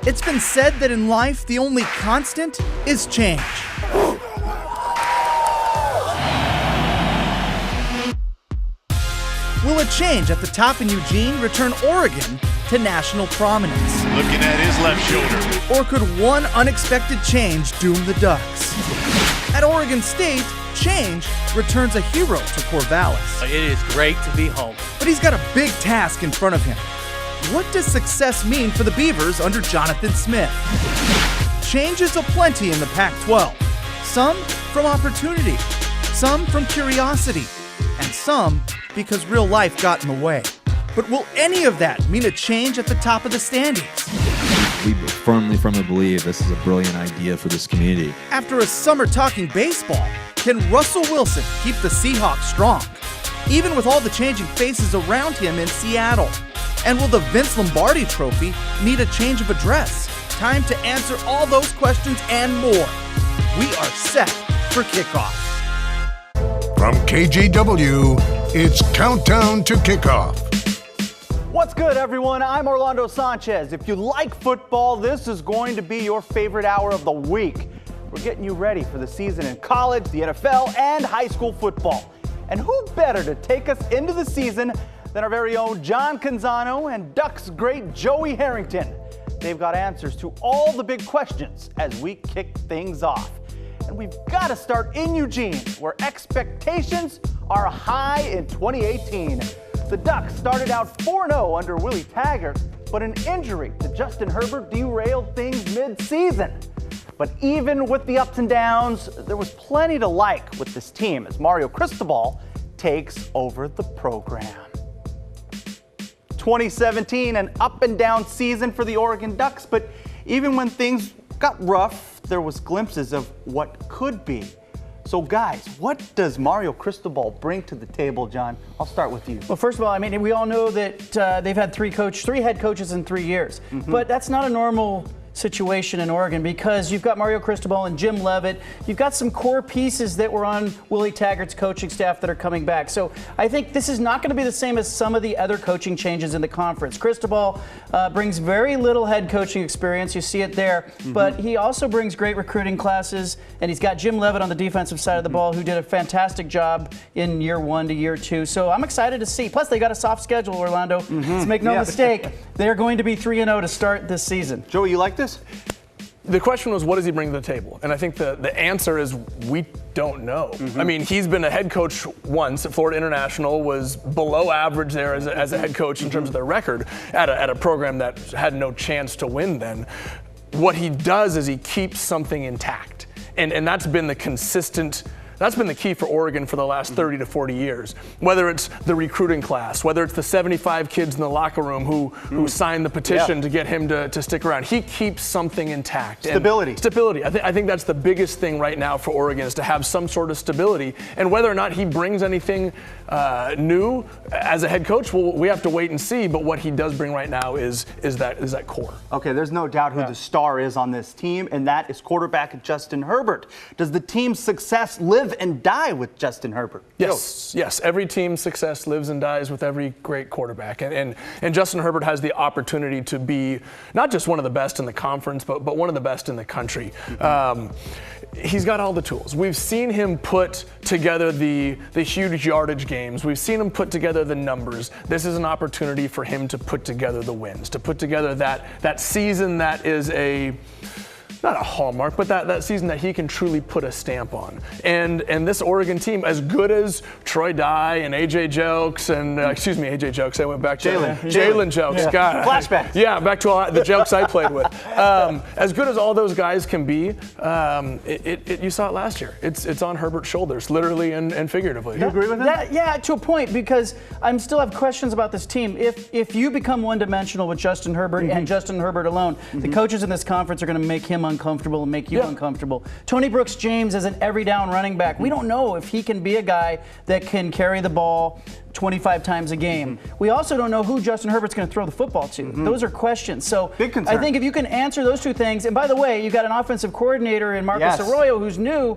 It's been said that in life, the only constant is change. Will a change at the top in Eugene return Oregon to national prominence? Looking at his left shoulder. Or could one unexpected change doom the Ducks? At Oregon State, change returns a hero to Corvallis. It is great to be home. But he's got a big task in front of him. What does success mean for the Beavers under Jonathan Smith? Changes aplenty in the Pac-12. Some from opportunity, some from curiosity, and some because real life got in the way. But will any of that mean a change at the top of the standings? We firmly believe this is a brilliant idea for this community. After a summer talking baseball, can Russell Wilson keep the Seahawks strong, even with all the changing faces around him in Seattle? And will the Vince Lombardi Trophy need a change of address? Time to answer all those questions and more. We are set for kickoff. From KGW, it's Countdown to Kickoff. What's good, everyone? I'm Orlando Sanchez. If you like football, this is going to be your favorite hour of the week. We're getting you ready for the season in college, the NFL, and high school football. And who better to take us into the season than our very own John Canzano and Ducks great Joey Harrington. They've got answers to all the big questions as we kick things off. And we've got to start in Eugene, where expectations are high in 2018. The Ducks started out 4-0 under Willie Taggart, but an injury to Justin Herbert derailed things mid-season. But even with the ups and downs, there was plenty to like with this team as Mario Cristobal takes over the program. 2017, an up and down season for the Oregon Ducks, but even when things got rough, there was glimpses of what could be. So guys, what does Mario Cristobal bring to the table, John? I'll start with you. Well, first of all, I mean, we all know that they've had three head coaches in 3 years, but that's not a normal situation in Oregon because you've got Mario Cristobal and Jim Leavitt. You've got some core pieces that were on Willie Taggart's coaching staff that are coming back. So I think this is not going to be the same as some of the other coaching changes in the conference. Cristobal brings very little head coaching experience. You see it there. But he also brings great recruiting classes, and he's got Jim Leavitt on the defensive side of the ball who did a fantastic job in year 1 to year 2. So I'm excited to see. Plus, they got a soft schedule, Orlando. Let's make no mistake. They're going to be 3-0 to start this season. Joey, you like this? The question was, what does he bring to the table? And I think the answer is we don't know. I mean, he's been a head coach once at Florida International, was below average there as a head coach in terms of their record at a program that had no chance to win then. What he does is he keeps something intact. And that's been the consistent. That's been the key for Oregon for the last 30 to 40 years. Whether it's the recruiting class, whether it's the 75 kids in the locker room who signed the petition to get him to stick around. He keeps something intact. Stability. Stability. I think that's the biggest thing right now for Oregon is to have some sort of stability. And whether or not he brings anything new as a head coach, well, we have to wait and see. But what he does bring right now is that core. Okay, there's no doubt who the star is on this team, and that is quarterback Justin Herbert. Does the team's success live and die with Justin Herbert? Yes. Every team's success lives and dies with every great quarterback. And Justin Herbert has the opportunity to be not just one of the best in the conference, but one of the best in the country. He's got all the tools. We've seen him put together the huge yardage games. We've seen him put together the numbers. This is an opportunity for him to put together the wins, to put together that season that is not a hallmark, but that season that he can truly put a stamp on. And this Oregon team, as good as Troy Dye and AJ Jokes and AJ Jokes, I went back to Jalen Jokes. Yeah. God, flashbacks. Yeah, back to all the jokes I played with. As good as all those guys can be, you saw it last year. It's on Herbert's shoulders, literally and figuratively. You agree with that? Yeah, to a point, because I still have questions about this team. If you become one-dimensional with Justin Herbert and Justin Herbert alone, the coaches in this conference are going to make him uncomfortable and make you uncomfortable. Tony Brooks James is an every down running back. We don't know if he can be a guy that can carry the ball 25 times a game. We also don't know who Justin Herbert's going to throw the football to. Those are questions. So big concern. I think if you can answer those two things, and by the way, you've got an offensive coordinator in Marcus Arroyo who's new.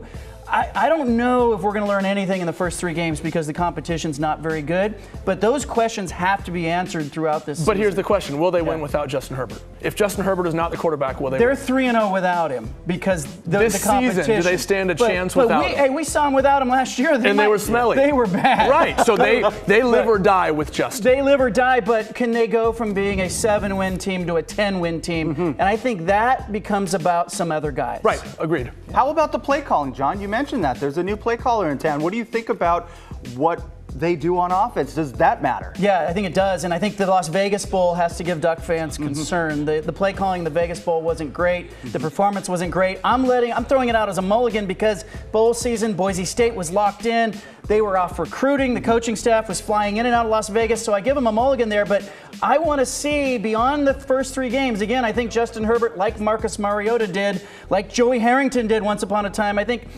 I don't know if we're going to learn anything in the first 3 games because the competition's not very good, but those questions have to be answered throughout this season. But here's the question. Will they win without Justin Herbert? If Justin Herbert is not the quarterback, will they They're win? 3-0 without him because This the competition. season, do they stand a chance without him? Hey, we saw him without him last year. They were smelly. They were bad. Right, so they live or die with Justin. They live or die, but can they go from being a 7-win team to a 10-win team? And I think that becomes about some other guys. Right, agreed. How about the play calling, John? You mentioned that. There's a new play caller in town. What do you think about what they do on offense? Does that matter? Yeah, I think it does, and I think the Las Vegas Bowl has to give Duck fans concern. The play calling in the Vegas Bowl wasn't great. The performance wasn't great. I'm throwing it out as a mulligan because bowl season, Boise State was locked in. They were off recruiting. The coaching staff was flying in and out of Las Vegas, so I give them a mulligan there. But I want to see beyond the first 3 games. Again, I think Justin Herbert, like Marcus Mariota did, like Joey Harrington did once upon a time, I think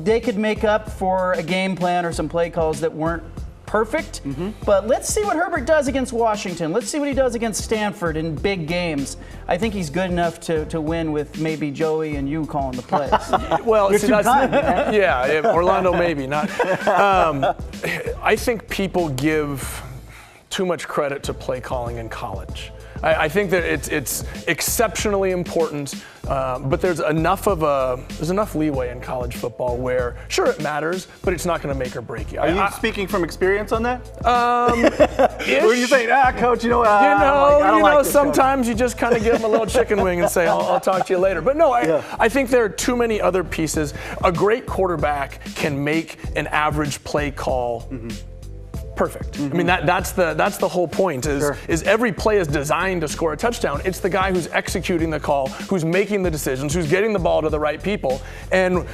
they could make up for a game plan or some play calls that weren't perfect. But let's see what Herbert does against Washington. Let's see what he does against Stanford in big games. I think he's good enough to win with maybe Joey and you calling the plays. Well, You're too kind, man. yeah, Orlando maybe not. I think people give too much credit to play calling in college. I think that it's exceptionally important, but there's enough leeway in college football where sure it matters, but it's not going to make or break you. Are you speaking from experience on that? Ish. Or are you saying, coach, I don't like this, sometimes you just kind of give them a little chicken wing and say, I'll talk to you later. But no, I think there are too many other pieces. A great quarterback can make an average play call perfect. I mean, that's the whole point is every play is designed to score a touchdown. It's the guy who's executing the call, who's making the decisions, who's getting the ball to the right people. And,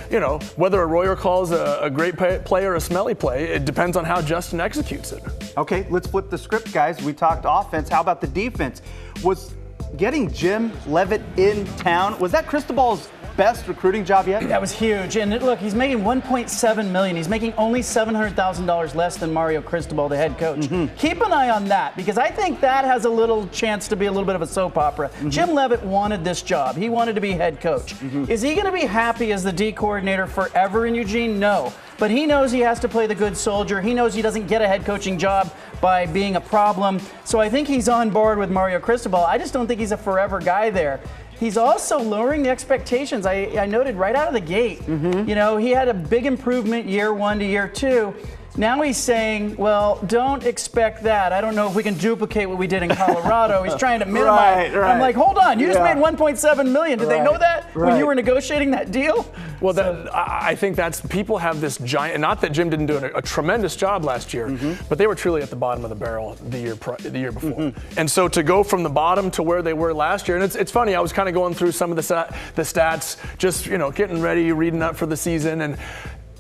whether a Royer calls a great play or a smelly play, it depends on how Justin executes it. Okay, let's flip the script, guys. We talked offense. How about the defense? Was getting Jim Leavitt in town, was that Cristobal's best recruiting job yet? That was huge. And look, he's making $1.7 million. He's making only $700,000 less than Mario Cristobal, the head coach. Keep an eye on that because I think that has a little chance to be a little bit of a soap opera. Jim Leavitt wanted this job. He wanted to be head coach. Is he going to be happy as the D coordinator forever in Eugene? No. But he knows he has to play the good soldier. He knows he doesn't get a head coaching job by being a problem. So I think he's on board with Mario Cristobal. I just don't think he's a forever guy there. He's also lowering the expectations. I noted right out of the gate. He had a big improvement year 1 to year 2. Now he's saying, well, don't expect that. I don't know if we can duplicate what we did in Colorado. He's trying to minimize. Right. I'm like, hold on, you just made $1.7 million. Did they know that when you were negotiating that deal? Well, I think people have this giant, not that Jim didn't do a tremendous job last year, but they were truly at the bottom of the barrel the year before. And so to go from the bottom to where they were last year, and it's funny, I was kind of going through some of the stats, just, getting ready, reading up for the season,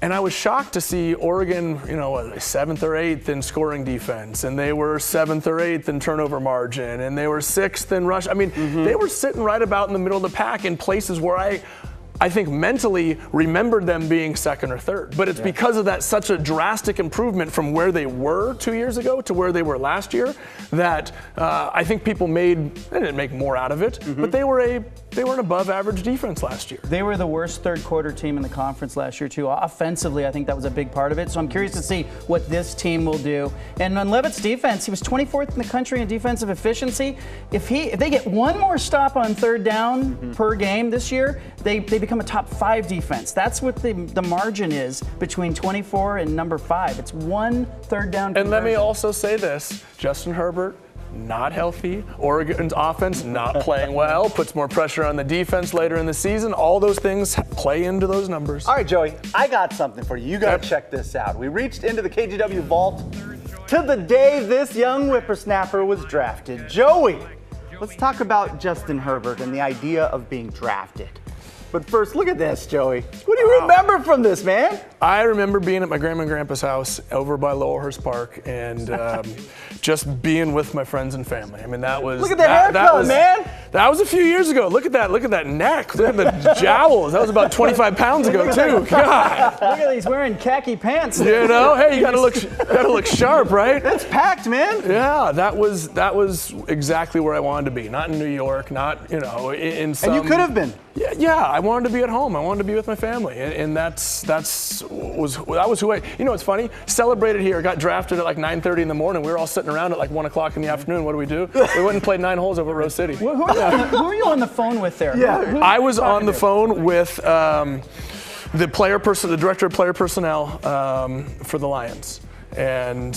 and I was shocked to see Oregon, 7th or 8th in scoring defense, and they were 7th or 8th in turnover margin, and they were 6th in rush. I mean, they were sitting right about in the middle of the pack in places where I think mentally remembered them being 2nd or 3rd. But it's because of that such a drastic improvement from where they were 2 years ago to where they were last year that I think people they didn't make more out of it, but they were an above average defense last year. They were the worst third quarter team in the conference last year too. Offensively, I think that was a big part of it. So I'm curious to see what this team will do. And on Leavitt's defense, he was 24th in the country in defensive efficiency. If they get one more stop on 3rd down per game this year, they become a top 5 defense. That's what the margin is between 24 and number 5. It's 1 3rd down. And let me also say this: Justin Herbert, not healthy. Oregon's offense not playing well, puts more pressure on the defense later in the season. All those things play into those numbers. All right, Joey, I got something for you. You got to check this out. We reached into the KGW vault to the day this young whippersnapper was drafted. Joey, let's talk about Justin Herbert and the idea of being drafted. But first, look at this, Joey. What do you remember from this, man? I remember being at my grandma and grandpa's house over by Laurelhurst Park and just being with my friends and family. I mean, that was... Look at the haircut, man. That was a few years ago. Look at that neck. Look at the jowls. That was about 25 pounds ago, too. God. Look at these wearing khaki pants. Hey, you gotta look sharp, right? That's packed, man. Yeah, that was exactly where I wanted to be. Not in New York, not, in some... And you could have been. Yeah, I wanted to be at home. I wanted to be with my family, and that was who I. You know, it's funny. Celebrated here. Got drafted at like 9:30 in the morning. We were all sitting around at like 1 o'clock in the afternoon. What do? We went and played 9 holes over at Rose City. Who are you on the phone with there? Yeah. I was on the phone with the director of player personnel for the Lions, and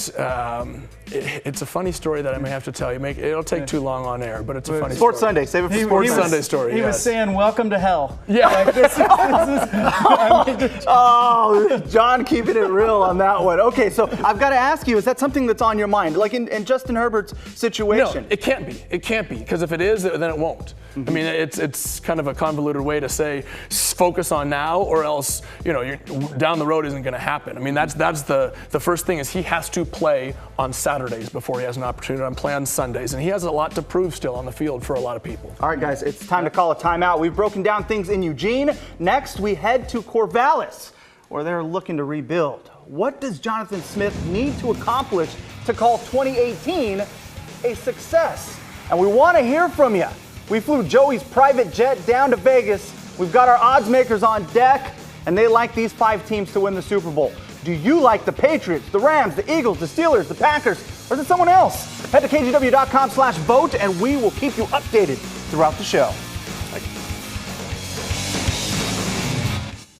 it's a funny story that I may have to tell you. It'll take too long on air, but it's a funny Sports story. Sunday. Save it for Sports Sunday story. He was saying, "Welcome to hell." Yeah. Like, this is, Oh, John keeping it real on that one. Okay, so I've got to ask you, is that something that's on your mind? Like in Justin Herbert's situation? No, it can't be. It can't be, because if it is, then it won't. I mean, it's kind of a convoluted way to say focus on now, or else down the road isn't going to happen. I mean, that's the first thing is he has to play on Saturdays before he has an opportunity to play on Sundays, and he has a lot to prove still on the field for a lot of people. All right, guys, it's time to call a timeout. We've broken down things in Eugene. Next, we head to Corvallis, where they're looking to rebuild. What does Jonathan Smith need to accomplish to call 2018 a success? And we want to hear from you. We flew Joey's private jet down to Vegas. We've got our odds makers on deck, and they like these 5 teams to win the Super Bowl. Do you like the Patriots, the Rams, the Eagles, the Steelers, the Packers, or is it someone else? Head to kgw.com/vote, and we will keep you updated throughout the show.